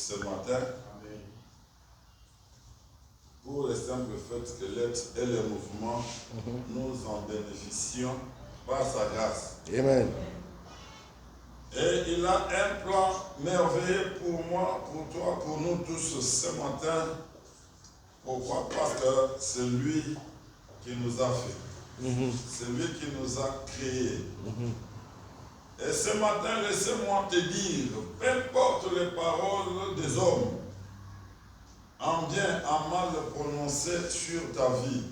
ce matin. Pour le simple fait que l'être et le mouvement, nous en bénéficions par sa grâce. Amen. Et il a un plan merveilleux pour moi, pour toi, pour nous tous ce matin. Pourquoi? Parce que c'est lui qui nous a fait. C'est lui qui nous a créés. Et ce matin, laissez-moi te dire, peu importe les paroles des hommes, en bien, en mal prononcées sur ta vie,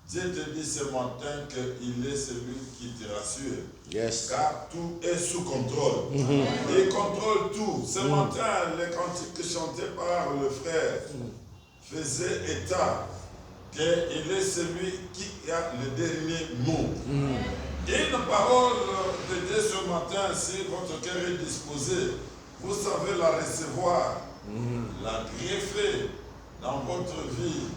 Dieu te dit ce matin qu'il est celui qui te rassure. Yes. Car tout est sous contrôle. Il contrôle tout. Ce matin, les cantiques chantés par le frère faisaient état qu'il est celui qui a le dernier mot. Une parole de Dieu ce matin, si votre cœur est disposé, vous savez la recevoir, la greffer dans votre vie,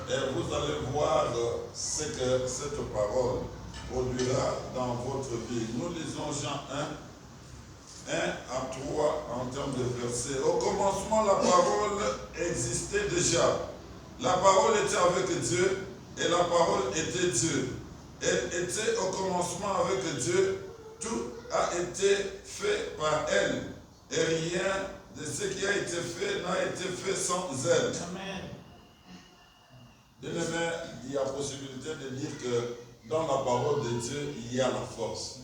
et vous allez voir ce que cette parole produira dans votre vie. Nous lisons Jean 1 à 3 en termes de versets. Au commencement, la parole existait déjà. La parole était avec Dieu et la parole était Dieu. Elle était au commencement avec Dieu. Tout a été fait par elle. Et rien de ce qui a été fait n'a été fait sans elle. Amen. Bien-aimé, il y a possibilité de dire que dans la parole de Dieu, il y a la force.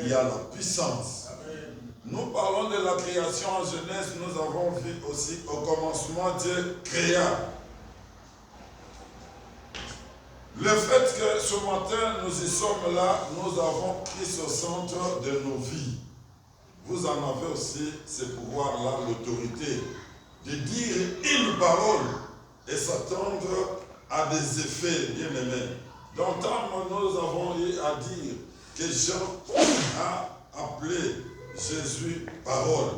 Il y a la puissance. Nous parlons de la création en Genèse. Nous avons vu aussi au commencement Dieu créa. Le fait que ce matin nous y sommes là, nous avons Christ au centre de nos vies. Vous en avez aussi ce pouvoir-là, l'autorité de dire une parole et s'attendre à des effets, bien-aimés. D'entendre, nous avons eu à dire que Jean a appelé Jésus parole.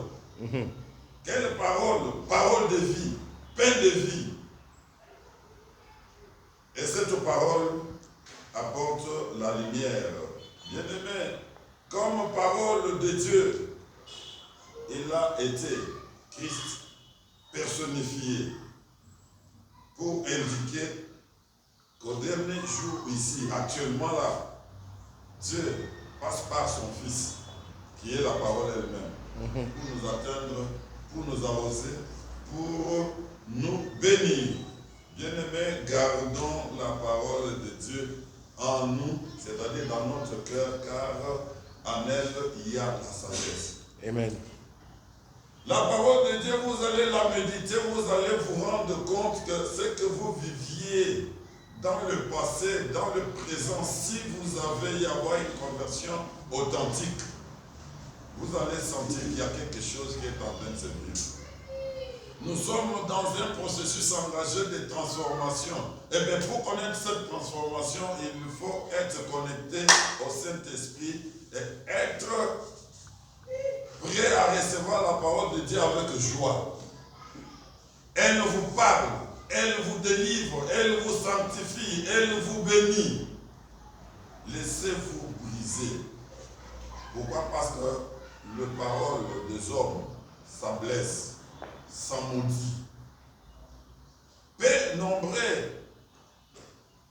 Quelle parole? Parole de vie, pain de vie. Et cette parole apporte la lumière. Bien-aimé, comme parole de Dieu, il a été Christ personnifié pour indiquer qu'au dernier jour ici, actuellement là, Dieu passe par son Fils, qui est la parole elle-même, pour nous atteindre, pour nous arroser, pour nous bénir. Bien-aimés, gardons la parole de Dieu en nous, c'est-à-dire dans notre cœur, car en elle, il y a la sagesse. Amen. La parole de Dieu, vous allez la méditer, vous allez vous rendre compte que ce que vous viviez dans le passé, dans le présent, si vous avez y avoir une conversion authentique, vous allez sentir qu'il y a quelque chose qui est en train de se vivre. Nous sommes dans un processus engagé de transformation. Et bien pour connaître cette transformation, il faut être connecté au Saint-Esprit et être prêt à recevoir la parole de Dieu avec joie. Elle vous parle, elle vous délivre, elle vous sanctifie, elle vous bénit. Laissez-vous briser. Pourquoi? Parce que les paroles des hommes, ça blesse, ça maudit. Peu nombreux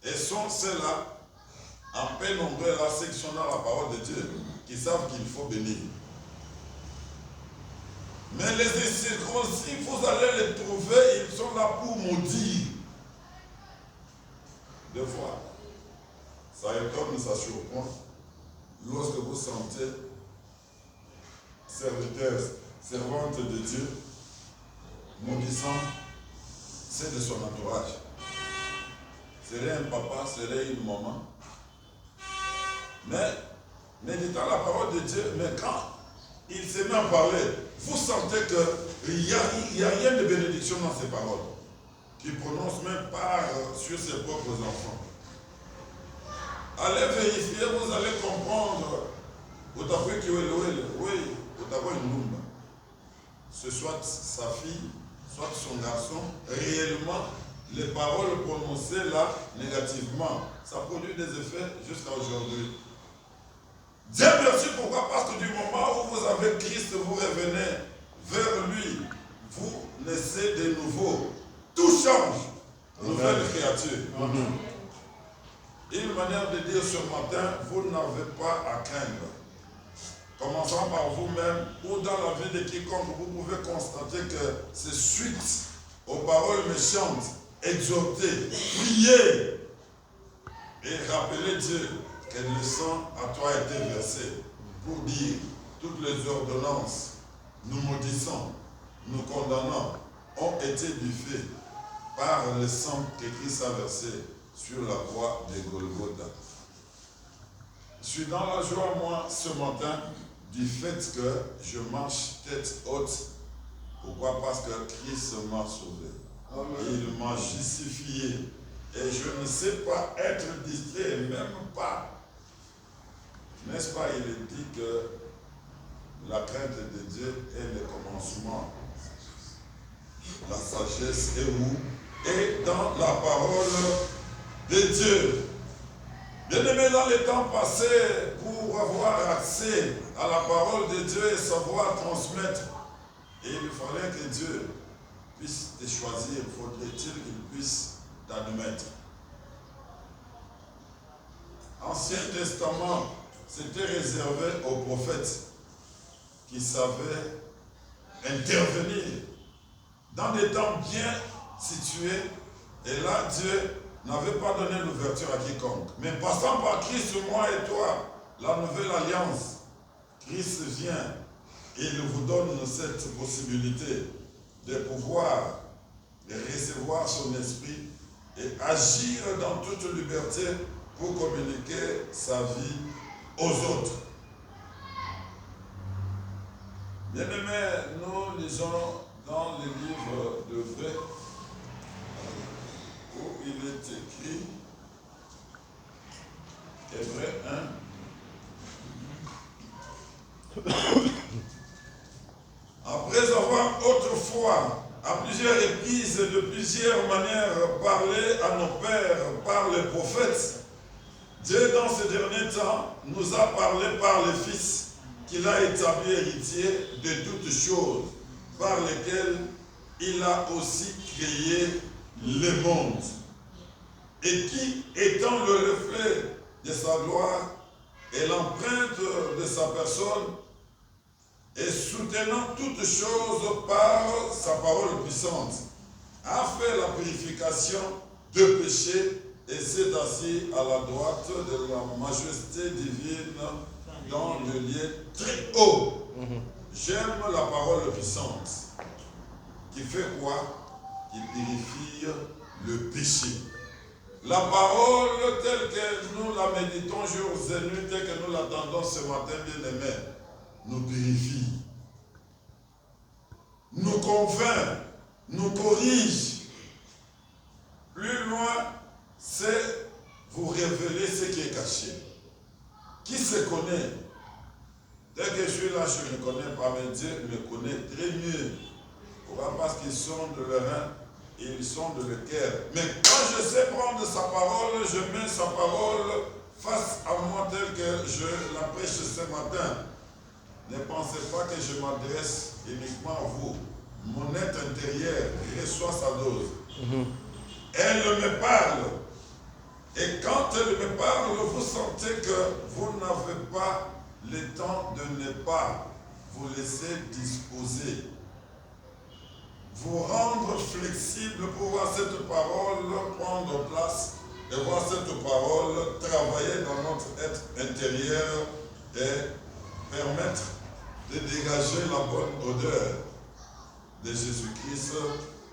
et sont ceux-là, en peu nombreux là, ceux qui sont dans la parole de Dieu, qui savent qu'il faut bénir. Mais les incirconcis, vous allez les trouver, ils sont là pour maudire. Des fois, ça étonne, ça surprend. Lorsque vous sentez serviteurs, servantes de Dieu, maudissant, c'est de son entourage. Serait un papa, serait une maman. Mais, méditant la parole de Dieu, mais quand il se met à parler, vous sentez qu'il n'y a rien de bénédiction dans ces paroles, qu'il prononce même pas sur ses propres enfants. Allez vérifier, vous allez comprendre. Oui, ce soit sa fille, soit son garçon, réellement, les paroles prononcées là, négativement, ça produit des effets jusqu'à aujourd'hui. Dieu merci, pourquoi? Parce que du moment où vous avez Christ, vous revenez vers lui. vous naissez de nouveau. Tout change. Nouvelle créature. Une manière de dire ce matin, vous n'avez pas à craindre. Commençons par vous-même ou dans la vie de quiconque, vous pouvez constater que c'est suite aux paroles méchantes, exhorter, prier et rappeler Dieu que le sang à toi a été versé pour dire toutes les ordonnances, nous maudissons, nous condamnons, ont été buffées par le sang que Christ a versé sur la croix de Golgotha. Je suis dans la joie, moi, ce matin, du fait que je marche tête haute. Pourquoi? Parce que Christ m'a sauvé. Amen. Il m'a justifié. Et je ne sais pas être distrait, même pas. N'est-ce pas? Il est dit que la crainte de Dieu est le commencement. La sagesse est où? Et dans la parole de Dieu. Bien-aimés, dans les temps passés, pour avoir accès à la parole de Dieu et savoir transmettre, et il fallait que Dieu puisse te choisir, faudrait-il qu'il puisse t'admettre. Ancien Testament, c'était réservé aux prophètes qui savaient intervenir dans des temps bien situés. Et là, Dieu n'avait pas donné l'ouverture à quiconque. Mais passant par Christ, moi et toi, la nouvelle alliance, Christ vient et il vous donne cette possibilité de pouvoir recevoir son esprit et agir dans toute liberté pour communiquer sa vie aux autres. Bien-aimés, nous lisons dans le livre de Vrai, où il est écrit, Hébreux 1. Après avoir autrefois, à plusieurs reprises et de plusieurs manières, parlé à nos pères par les prophètes, Dieu, dans ces derniers temps, nous a parlé par le Fils qu'il a établi héritier de toutes choses, par lesquelles il a aussi créé le monde, et qui, étant le reflet de sa gloire et l'empreinte de sa personne, et soutenant toutes choses par sa parole puissante, a fait la purification de péché et s'est assis à la droite de la majesté divine dans le lieu très haut. J'aime la parole puissante qui fait quoi? Qui purifie le péché. La parole telle que nous la méditons jour et nuit, telle que nous l'attendons ce matin, bien-aimés, nous purifie, nous convainc, nous corrige. Plus loin, c'est vous révéler ce qui est caché. Qui se connaît? Dès que je suis là, je ne connais pas, mais Dieu me connaît très mieux. Pourquoi? Parce qu'ils sont de leur rein et ils sont de leur cœur. Mais quand je sais prendre sa parole, je mets sa parole face à moi tel que je la prêche ce matin. Ne pensez pas que je m'adresse uniquement à vous. Mon être intérieur reçoit sa dose. Elle me parle. Et quand elle me parle, vous sentez que vous n'avez pas le temps de ne pas vous laisser disposer. Vous rendre flexible pour voir cette parole prendre place et voir cette parole travailler dans notre être intérieur et permettre de dégager la bonne odeur de Jésus-Christ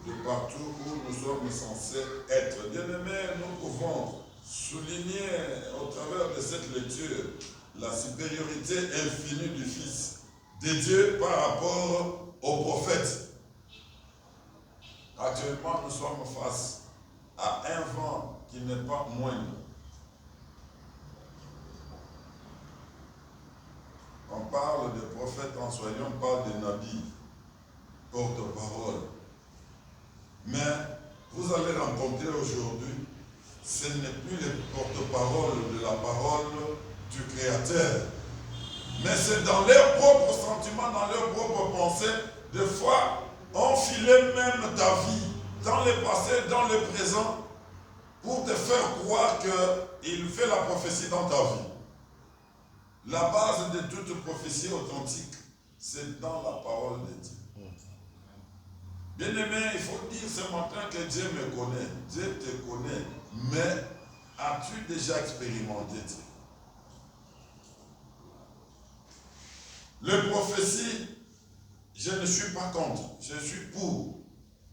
de partout où nous sommes censés être. Bien-aimés, nous pouvons souligner au travers de cette lecture la supériorité infinie du Fils de Dieu par rapport aux prophètes. Actuellement, nous sommes face à un vent qui n'est pas moindre. On parle des prophètes en soignant, on parle des nabis, porte-parole. Mais vous allez rencontrer aujourd'hui, ce n'est plus les porte-parole de la parole du Créateur. Mais c'est dans leurs propres sentiments, dans leurs propres pensées. Des fois, ont filé même ta vie, dans le passé, dans le présent, pour te faire croire qu'il fait la prophétie dans ta vie. La base de toute prophétie authentique, c'est dans la parole de Dieu. Bien-aimé, il faut dire ce matin que Dieu me connaît. Dieu te connaît, mais as-tu déjà expérimenté Dieu? Les prophéties, je ne suis pas contre, je suis pour.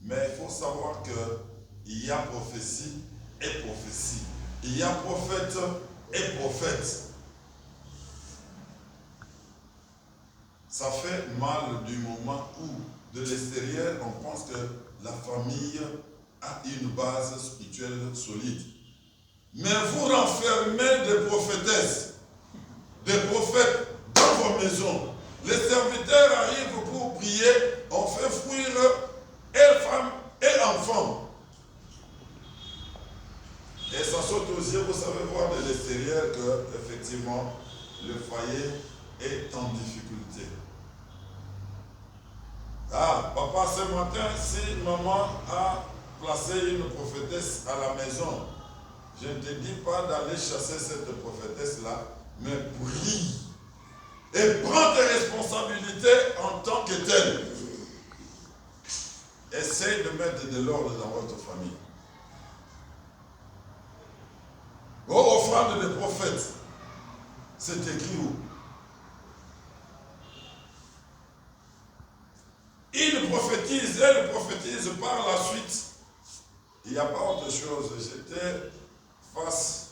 Mais il faut savoir qu'il y a prophétie et prophétie. Il y a prophète et prophète. Ça fait mal du moment où, de l'extérieur, on pense que la famille a une base spirituelle solide. Mais vous renfermez des prophétesses, des prophètes dans vos maisons. Les serviteurs arrivent pour prier, on fait fuir et femmes et enfants. Et ça saute aux yeux, vous savez voir de l'extérieur que, effectivement, le foyer est en difficulté. Ah, papa, ce matin, si maman a placé une prophétesse à la maison, je ne te dis pas d'aller chasser cette prophétesse-là, mais prie. Et prends tes responsabilités en tant que telle. Essaye de mettre de l'ordre dans votre famille. Aux offrandes des prophètes, c'est écrit où? Il prophétise, elle prophétise par la suite. Il n'y a pas autre chose. J'étais face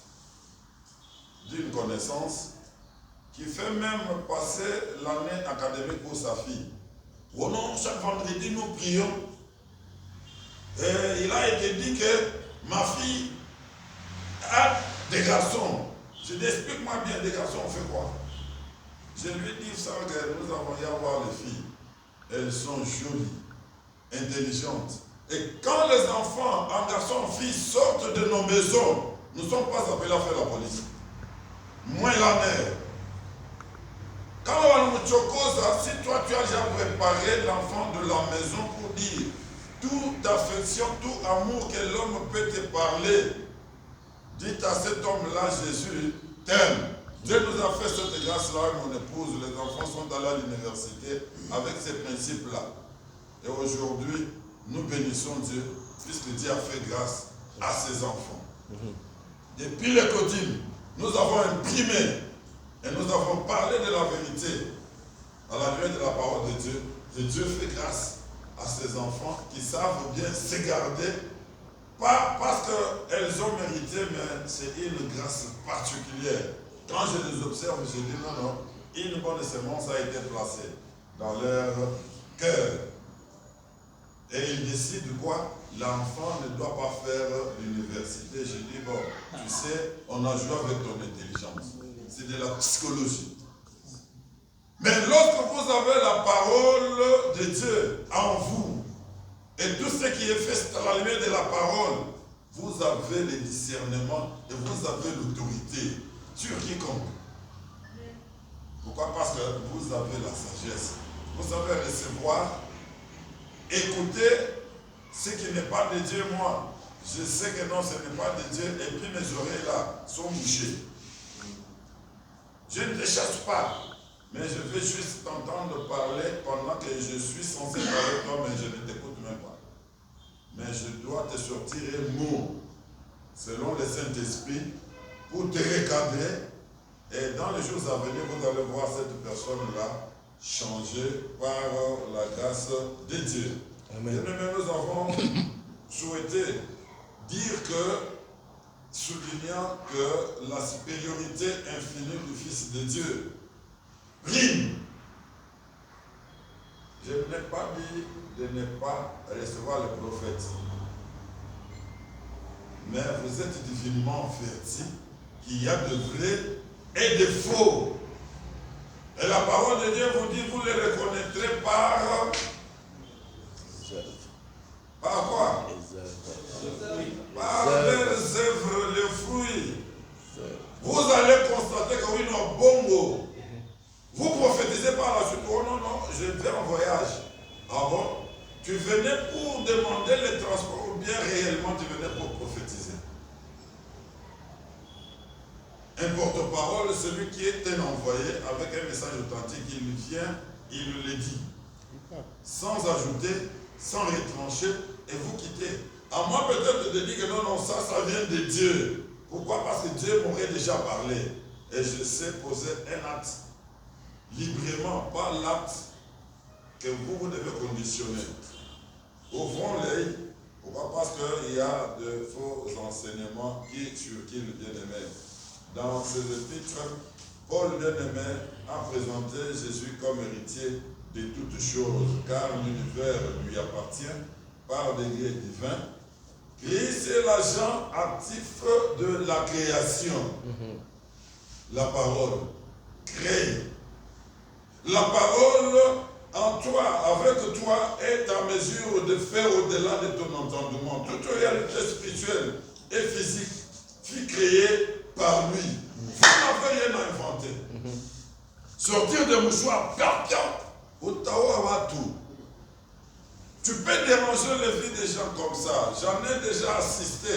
d'une connaissance qui fait même passer l'année académique pour sa fille. Oh non, chaque vendredi nous prions. Et il a été dit que ma fille a des garçons. Je dis, explique-moi bien, des garçons, on fait quoi? Je lui dis ça, que nous avons y avoir les filles. Elles sont jolies, intelligentes. Et quand les enfants, en garçon, en fille, sortent de nos maisons, nous ne sommes pas appelés à faire la police. Moins la mère. Quand on nous chose, si toi tu as déjà préparé l'enfant de la maison pour dire toute affection, tout amour que l'homme peut te parler, dites à cet homme-là, Jésus t'aime. Dieu nous a fait cette grâce-là, mon épouse, les enfants sont allés à l'université avec ces principes-là. Et aujourd'hui, nous bénissons Dieu, puisque Dieu a fait grâce à ses enfants. Depuis les Codines, nous avons imprimé et nous avons parlé de la vérité à la lumière de la parole de Dieu. Et Dieu fait grâce à ses enfants qui savent bien se garder, pas parce qu'elles ont mérité, mais c'est une grâce particulière. Quand je les observe, je dis non, non, une bonne sémence a été placée dans leur cœur. Et ils décident quoi? L'enfant ne doit pas faire l'université. Je dis, bon, tu sais, on a joué avec ton intelligence. C'est de la psychologie. Mais lorsque vous avez la parole de Dieu en vous, et tout ce qui est fait à la lumière de la parole, vous avez le discernement et vous avez l'autorité sur quiconque. Pourquoi? Parce que vous avez la sagesse. Vous savez recevoir, écouter ce qui n'est pas de Dieu. Moi, je sais que non, ce n'est pas de Dieu, et puis mes oreilles là sont bouchées. Je ne te chasse pas, mais je veux juste t'entendre parler pendant que je suis censé parler toi, mais je ne t'écoute même pas. Mais je dois te sortir un mot selon le Saint-Esprit pour te recadrer. Et dans les jours à venir, vous allez voir cette personne-là changer par la grâce de Dieu. Amen. Et nous avons souhaité dire que, soulignant que la supériorité infinie du Fils de Dieu prime. Je n'ai pas dit de ne pas recevoir le prophète. Mais vous êtes divinement avertis qu'il y a de vrais et de faux. Et la parole de Dieu vous dit, vous les reconnaîtrez par quoi? Par leurs œuvres, les fruits. Vous allez constater que oui, non, bongo. Vous prophétisez par la suite. Oh non, non, je vais en voyage. Ah bon? Tu venais pour demander les transports ou bien réellement tu venais pour prophétiser? Un porte-parole, celui qui est un envoyé avec un message authentique, il vient, il le dit. Sans ajouter, sans retrancher, et vous quittez. À moi peut-être de dire que non, ça vient de Dieu. Pourquoi? Parce que Dieu m'aurait déjà parlé. Et je sais poser un acte librement, pas l'acte que vous devez conditionner. Ouvrons-les. Pourquoi? Parce qu'il y a de faux enseignements sur qui le bien-aimé. Dans ce épître, Paul bien-aimé a présenté Jésus comme héritier de toutes choses, car l'univers lui appartient par degré divin. Christ est l'agent actif de la création. La parole crée. La parole en toi, avec toi, est en mesure de faire au-delà de ton entendement. Toute réalité spirituelle et physique fut créée par lui. Vous n'avez rien à inventer. Sortir de mouchoir, tout. Tu peux déranger les vies des gens comme ça. J'en ai déjà assisté.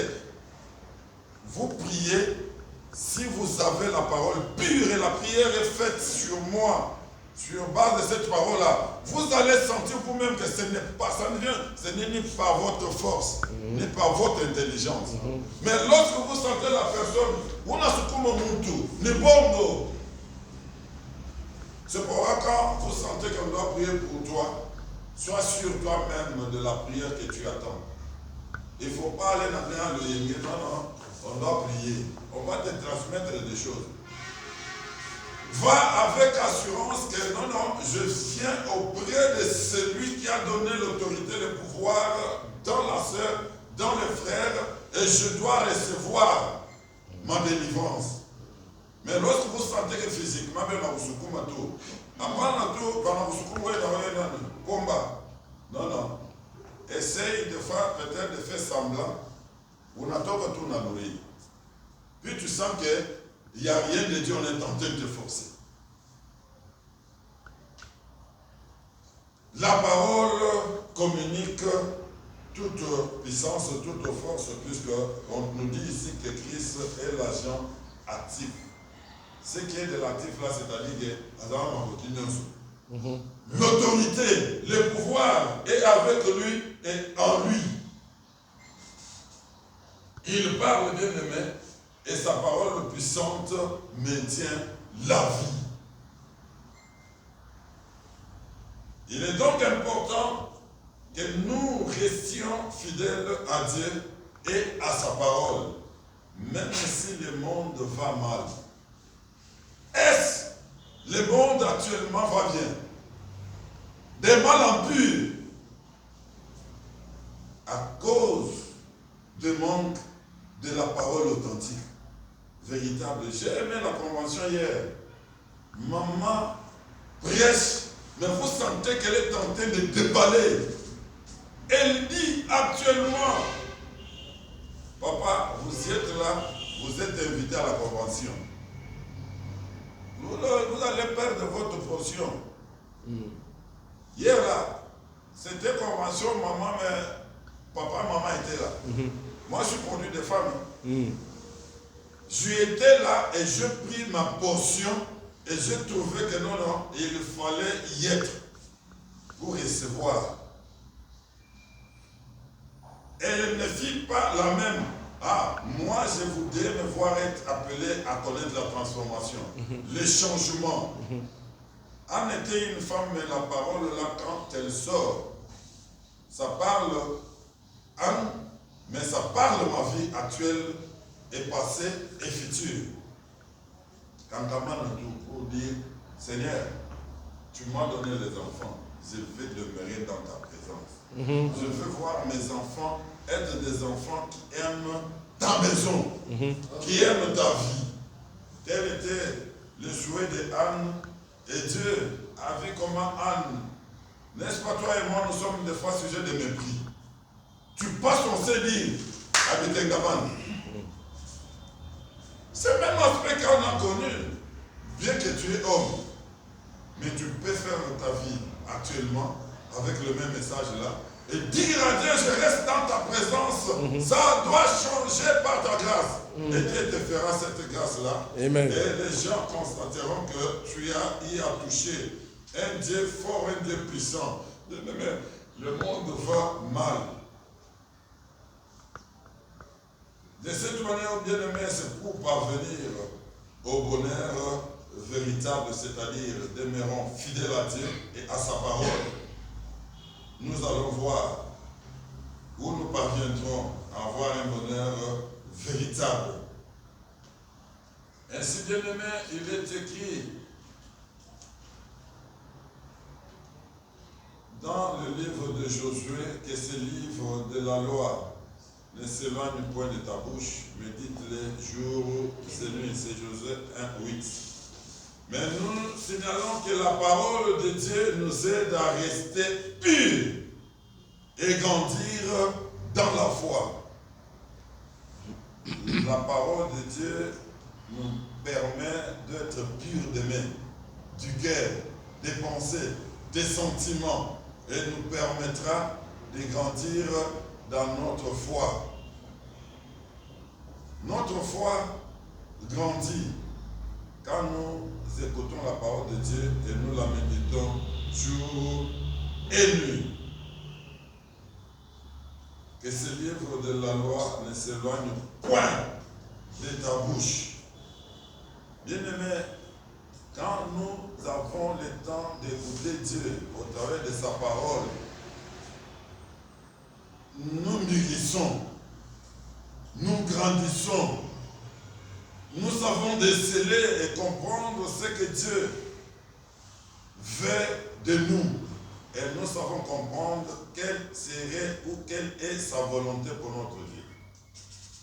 Vous priez, si vous avez la parole pure et la prière est faite sur moi, sur base de cette parole-là, vous allez sentir vous-même que ce n'est pas, ce n'est ni par votre force, ni par votre intelligence. Mais lorsque vous sentez la personne, vous n'avez pas. C'est pourquoi quand vous sentez qu'on doit prier pour toi, sois sûr toi-même de la prière que tu attends. Il ne faut pas aller dans le yémé. Non, on doit prier. On va te transmettre des choses. Va avec assurance que non, je viens auprès de celui qui a donné l'autorité, le pouvoir dans la sœur, dans les frères, et je dois recevoir ma délivrance. Mais lorsque vous sentez que physiquement, non. Essaye de faire peut-être de faire semblant. Vous n'attendez pas tout dans l'oreille. Puis tu sens qu'il n'y a rien de Dieu, on est en train de te forcer. La parole communique toute puissance, toute force, puisqu'on nous dit ici que Christ est l'agent actif. Ce qui est de l'actif là, c'est-à-dire que l'autorité, le pouvoir est avec lui et en lui. Il parle bien-aimé et sa parole puissante maintient la vie. Il est donc important que nous restions fidèles à Dieu et à sa parole, même si le monde va mal. Est-ce le monde actuellement va bien? Des mal en pur à cause du manque de la parole authentique, véritable. J'ai aimé la convention hier. Maman prêche, mais vous sentez qu'elle est en train de déballer. Elle dit actuellement, papa, vous êtes là, vous êtes invité à la convention. Vous allez perdre votre portion. Hier là, c'était convention, maman, mais papa, maman étaient là. Moi, je suis produit de femmes. J'étais là et je pris ma portion et j'ai trouvé que non, il fallait y être pour recevoir. Elle ne fit pas la même. Moi, je voudrais me voir être appelé à connaître la transformation, le changement. Anne était une femme, mais la parole là, quand elle sort, ça parle Anne, mais ça parle ma vie actuelle et passée et future. Quand on pour dire, Seigneur, tu m'as donné les enfants, je vais demeurer dans ta présence. Je veux voir mes enfants être des enfants qui aiment ta maison, qui aiment ta vie. Tel était le souhait de Anne, et Dieu a vu comment Anne, n'est-ce pas toi et moi, nous sommes des fois sujets de mépris. Tu passes ton dire à Betengaman. C'est même l'aspect qu'on a connu, bien que tu es homme. Mais tu peux faire ta vie actuellement avec le même message là Et dire à Dieu, je reste dans ta présence, ça doit changer par ta grâce. Et Dieu te fera cette grâce-là. Amen. Et les gens constateront que tu y as touché un Dieu fort, un Dieu puissant. Mais le monde va mal. De cette manière, bien aimé, c'est pour parvenir au bonheur véritable, c'est-à-dire demeurant fidèles à Dieu et à sa parole. Nous allons voir où nous parviendrons à avoir un bonheur véritable. Ainsi, bien aimé, il est écrit dans le livre de Josué que ce livre de la loi ne s'éloigne point de ta bouche, médite-les jour et nuit. C'est Josué 1:8. Mais nous signalons que la parole de Dieu nous aide à rester purs et grandir dans la foi. La parole de Dieu nous permet d'être purs des mains, du cœur, des pensées, des sentiments, et nous permettra de grandir dans notre foi. Notre foi grandit quand nous écoutons la parole de Dieu et nous la méditons jour et nuit. Que ce livre de la loi ne s'éloigne point de ta bouche. Bien-aimé, quand nous avons le temps d'écouter Dieu au travers de sa parole, nous mûrissons, nous grandissons, nous savons déceler et comprendre ce que Dieu veut de nous. Et nous savons comprendre quelle serait ou quelle est sa volonté pour notre vie.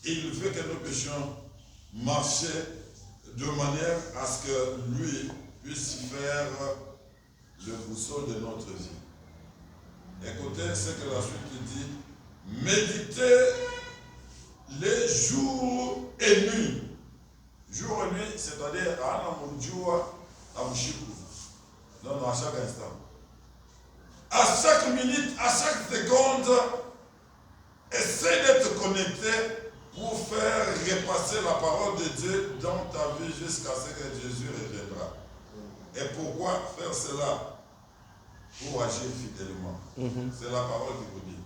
Il veut que nous puissions marcher de manière à ce que lui puisse faire le boussole de notre vie. Écoutez ce que la suite dit. Méditez les jours et nuits. Jour et nuit, c'est-à-dire à Amushiku. Donc à chaque instant. À chaque minute, à chaque seconde, essaie d'être connecté pour faire repasser la parole de Dieu dans ta vie jusqu'à ce que Jésus reviendra. Et pourquoi faire cela? Pour agir fidèlement. C'est la parole qui vous dit.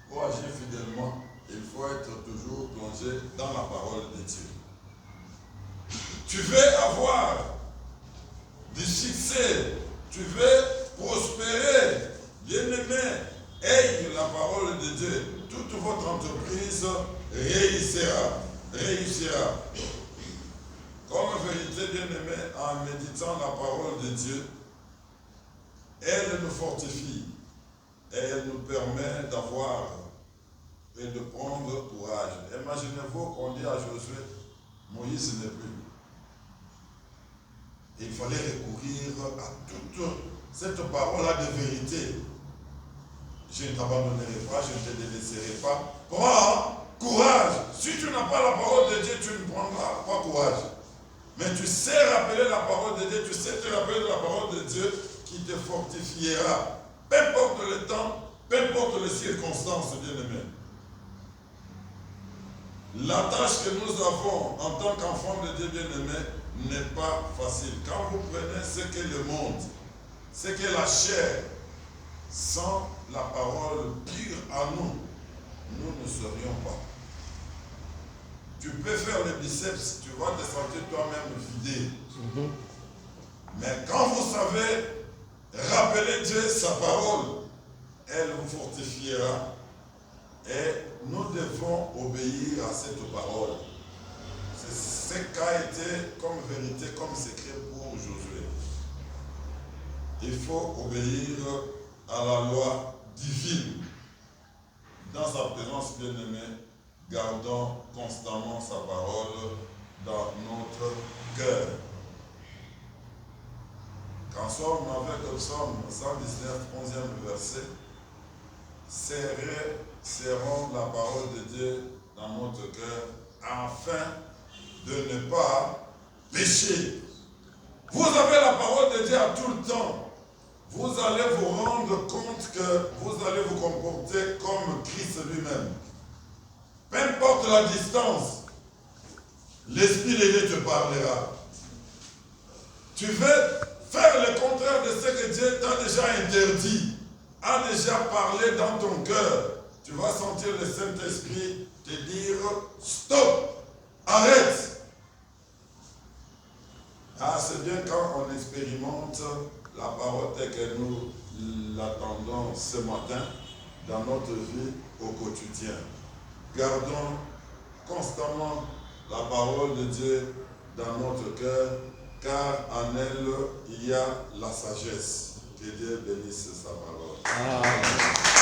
Pour agir fidèlement, il faut être toujours plongé dans la parole de Dieu. Tu veux avoir du succès, tu veux prospérer, bien-aimé, ayez la parole de Dieu. Toute votre entreprise réussira. Comme vérité, bien-aimé, en méditant la parole de Dieu, elle nous fortifie et elle nous permet d'avoir et de prendre courage. Imaginez-vous qu'on dit à Josué, Moïse n'est plus. Il fallait recourir à toute cette parole-là de vérité. Je ne t'abandonnerai pas, je ne te délaisserai pas. Prends courage. Si tu n'as pas la parole de Dieu, tu ne prendras pas courage. Mais tu sais rappeler la parole de Dieu, tu sais te rappeler de la parole de Dieu qui te fortifiera. Peu importe le temps, peu importe les circonstances, bien-aimés. La tâche que nous avons en tant qu'enfants de Dieu bien-aimé n'est pas facile. Quand vous prenez ce qu'est le monde, ce qu'est la chair, sans la parole pure à nous, nous ne serions pas. Tu peux faire les biceps, tu vas te sentir toi-même vidé. Mais quand vous savez rappeler Dieu, sa parole, elle vous fortifiera. Et nous devons obéir à cette parole. C'est ce qu'a été comme vérité, comme secret pour Josué. Il faut obéir à la loi divine. Dans sa présence bien-aimée, gardons constamment sa parole dans notre cœur. Quand Somme avec le Psaume 119, 11e verset, serrons la parole de Dieu dans notre cœur afin de ne pas pécher. Vous avez la parole de Dieu à tout le temps. vous allez vous rendre compte que vous allez vous comporter comme Christ lui-même. Peu importe la distance, l'Esprit de Dieu te parlera. Tu veux faire le contraire de ce que Dieu t'a déjà interdit, a déjà parlé dans ton cœur. Tu vas sentir le Saint-Esprit te dire stop, arrête. Ah, c'est bien quand on expérimente la parole telle que nous l'attendons ce matin dans notre vie au quotidien. Gardons constamment la parole de Dieu dans notre cœur, car en elle, il y a la sagesse. Que Dieu bénisse sa parole. Amen.